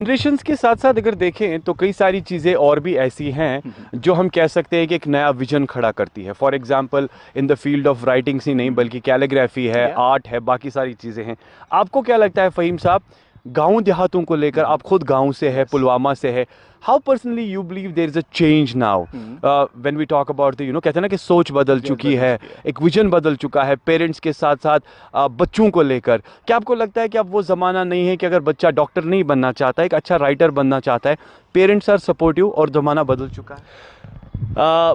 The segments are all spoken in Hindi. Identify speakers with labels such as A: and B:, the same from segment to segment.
A: जनरेशन्स के साथ साथ अगर देखें तो कई सारी चीज़ें और भी ऐसी हैं जो हम कह सकते हैं कि एक नया विजन खड़ा करती है। For example in the field of writings ही नहीं बल्कि कैलीग्राफी है, आर्ट है, बाकी सारी चीज़ें हैं। आपको क्या लगता है फ़हीम साहब, गाँव देहातों को लेकर, आप खुद गाँव से है, पुलवामा से है, how personally you believe there is a change now when we talk about the कहते हैं ना कि सोच बदल चुकी है, एक विजन बदल चुका है पेरेंट्स के साथ साथ बच्चों को लेकर। क्या आपको लगता है कि अब वो ज़माना नहीं है कि अगर बच्चा डॉक्टर नहीं बनना चाहता है, एक अच्छा राइटर बनना चाहता है, पेरेंट्स आर सपोर्टिव और ज़माना बदल चुका है?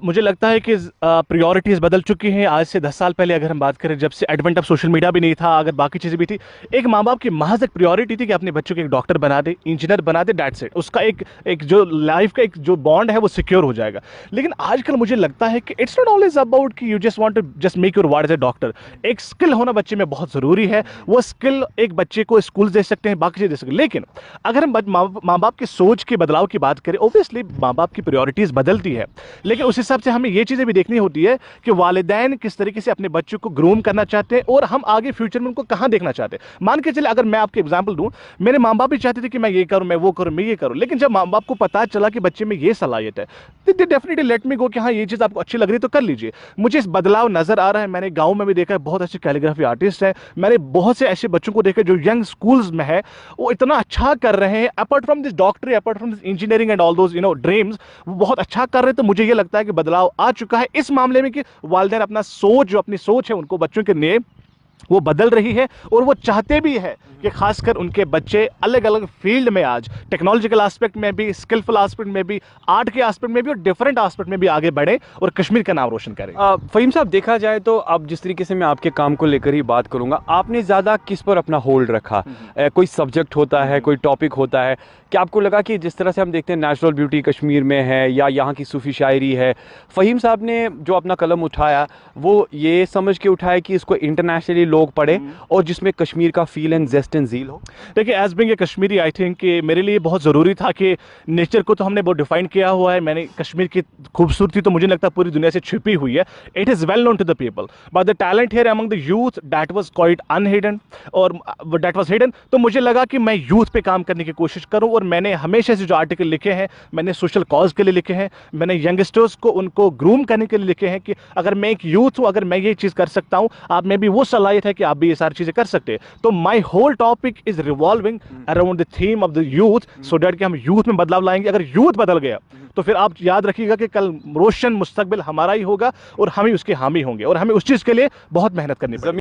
B: मुझे लगता है कि प्रायोरिटीज़ बदल चुकी हैं। आज से 10 साल पहले अगर हम बात करें, जब से एडवेंट ऑफ सोशल मीडिया भी नहीं था, अगर बाकी चीज़ें भी थी, एक माँ बाप की महज एक प्रायोरिटी थी कि अपने बच्चों को एक डॉक्टर बना दे, इंजीनियर बना दे, दैट्स इट। उसका एक जो लाइफ का एक जो बॉन्ड है वो सिक्योर हो जाएगा। लेकिन आजकल मुझे लगता है कि इट्स नॉट ऑलवेज अबाउट कि you just want to just make your word as a doctor. एक स्किल होना बच्चे में बहुत ज़रूरी है। वो स्किल एक बच्चे को स्कूल दे सकते हैं, बाकी चीज़ दे सकते हैं। लेकिन अगर हम माँ बाप की सोच के बदलाव की बात करें, ओबियसली माँ बाप की प्रायोरिटीज़ बदलती है, लेकिन उस हिसाब से हमें ये चीज़ें भी देखनी होती है कि वालिदैन किस तरीके से अपने बच्चों को ग्रूम करना चाहते हैं और हम आगे फ्यूचर में उनको कहाँ देखना चाहते हैं। मान के चले, अगर मैं आपको एग्जांपल दूं, मेरे माँ बाप भी चाहते थे कि मैं ये करूं, मैं वो करूं, मैं ये करूं, लेकिन जब माँ बाप को पता चला कि बच्चे में ये सलाहियत है, तो दे डेफिनेटली लेट मी गो कि हाँ ये चीज़ आपको अच्छी लग रही है तो कर लीजिए। मुझे इस बदलाव नजर आ रहा है। मैंने गाँव में भी देखा है, बहुत अच्छे कैलीग्राफी आर्टिस्ट हैं। मैंने बहुत से ऐसे बच्चों को देखा जो यंग स्कूल्स में है, वो इतना अच्छा कर रहे हैं। अपार्ट फ्रॉम दिस डॉक्टरी, apart from this engineering and all those dreams, वो बहुत अच्छा कर रहे हैं। तो मुझे ये लगता है कि बदलाव आ चुका है इस मामले में कि वालिदैन अपना सोच, जो अपनी सोच है उनको बच्चों के लिए वो बदल रही है, और वो चाहते भी है कि खासकर उनके बच्चे अलग अलग फील्ड में, आज टेक्नोलॉजिकल एस्पेक्ट में भी, स्किलफुल एस्पेक्ट में भी, आर्ट के एस्पेक्ट में भी और डिफरेंट एस्पेक्ट में भी आगे बढ़े और कश्मीर का नाम रोशन करें।
A: फ़हीम साहब, देखा जाए तो अब जिस तरीके से मैं आपके काम को लेकर ही बात करूंगा, आपने ज़्यादा किस पर अपना होल्ड रखा? कोई सब्जेक्ट होता है, कोई टॉपिक होता है, क्या आपको लगा कि जिस तरह से हम देखते हैं नेचुरल ब्यूटी कश्मीर में है या यहाँ की सूफी शायरी है, फ़हीम साहब ने जो अपना कलम उठाया वो ये समझ के उठाया कि इसको इंटरनेशनली लोग पढ़ें और जिसमें कश्मीर का feel and zest and zeal हो?
B: देखिए, as being a Kashmiri, I think कि मेरे लिए बहुत ज़रूरी था कि नेचर को तो हमने बहुत डिफाइन किया हुआ है। मैंने कश्मीर की खूबसूरती तो मुझे लगता है पूरी दुनिया से छिपी हुई है। It is well known to the people, but the talent here among the youth that was quite unhidden, और दैट वाज हिडन। तो मुझे लगा कि मैं यूथ पे काम करने की कोशिश करूं, और मैंने हमेशा से जो आर्टिकल लिखे हैं, मैंने सोशल कॉज के लिए लिखे हैं, मैंने यंगस्टर्स को उनको ग्रूम करने के लिए लिखे हैं कि अगर मैं एक यूथ हूं, अगर मैं ये चीज़ कर सकता हूं, आप में भी वो सलाहियत है कि आप भी ये सारी चीज़ें कर सकते हैं। तो my whole topic is revolving around the theme of the youth, so that कि हम यूथ में बदलाव लाएंगे। अगर यूथ बदल गया तो फिर आप याद रखिएगा कि कल रोशन मुस्तकबिल हमारा ही होगा और हम ही उसके हामी होंगे, और हमें उस चीज़ के लिए बहुत मेहनत करनी पड़ेगी।